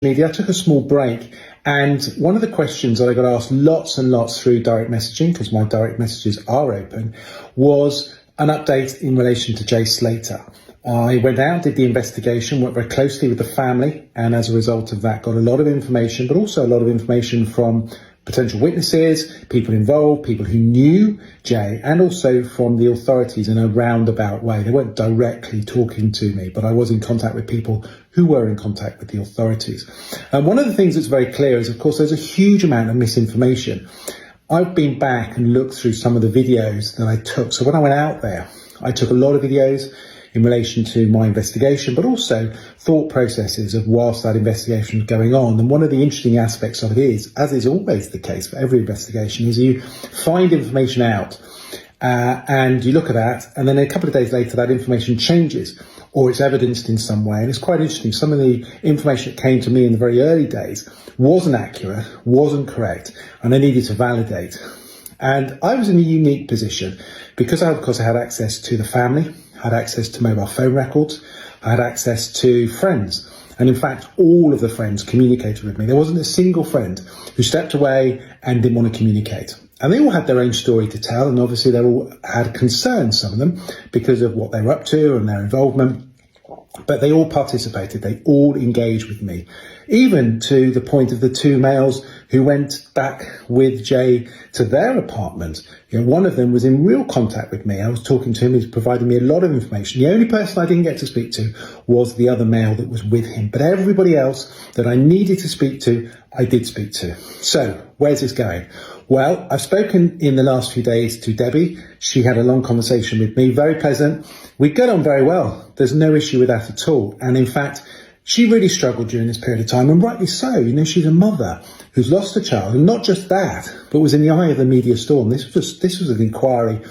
media. I took a small break, and one of the questions that I got asked lots and lots through direct messaging, because my direct messages are open, was an update in relation to Jay Slater. I went out, did the investigation, worked very closely with the family, and as a result of that got a lot of information, but also a lot of information from potential witnesses, people involved, people who knew Jay, and also from the authorities in a roundabout way. They weren't directly talking to me, but I was in contact with people who were in contact with the authorities. And one of the things that's very clear is, of course, there's a huge amount of misinformation. I've been back and looked through some of the videos that I took. So when I went out there, I took a lot of videos in relation to my investigation, but also thought processes of whilst that investigation was going on. And one of the interesting aspects of it is, as is always the case for every investigation, is you find information out and you look at that, and then a couple of days later that information changes or it's evidenced in some way. And it's quite interesting. Some of the information that came to me in the very early days wasn't accurate, wasn't correct, and I needed to validate. And I was in a unique position because I, of course, I had access to the family, had access to mobile phone records, I had access to friends. And in fact, all of the friends communicated with me. There wasn't a single friend who stepped away and didn't want to communicate. And they all had their own story to tell. And obviously they all had concerns, some of them, because of what they were up to and their involvement. But they all participated. They all engaged with me, even to the point of the two males who went back with Jay to their apartment. You know, one of them was in real contact with me. I was talking to him. He was providing me a lot of information. The only person I didn't get to speak to was the other male that was with him. But everybody else that I needed to speak to, I did speak to. So where's this going? Well, I've spoken in the last few days to Debbie. She had a long conversation with me, very pleasant. We got on very well. There's no issue with that at all. And in fact, she really struggled during this period of time, and rightly so. You know, she's a mother who's lost a child, and not just that, but was in the eye of the media storm. This was an inquiry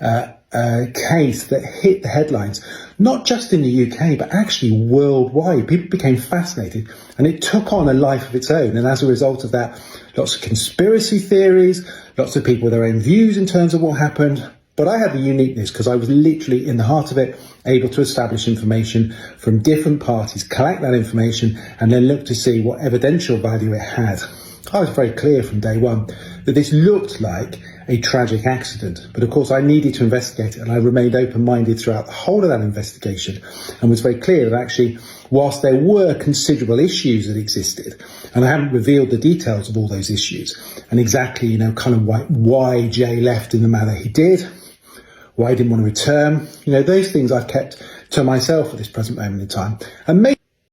case that hit the headlines, not just in the UK, but actually worldwide. People became fascinated, and it took on a life of its own. And as a result of that, lots of conspiracy theories, lots of people with their own views in terms of what happened. But I had the uniqueness because I was literally in the heart of it, able to establish information from different parties, collect that information, and then look to see what evidential value it had. I was very clear from day one that this looked like a tragic accident. But of course, I needed to investigate it, and I remained open-minded throughout the whole of that investigation, and was very clear that actually, whilst there were considerable issues that existed, and I haven't revealed the details of all those issues, and exactly, you know, kind of why Jay left in the manner he did, why he didn't want to return, you know, those things I've kept to myself at this present moment in time. And maybe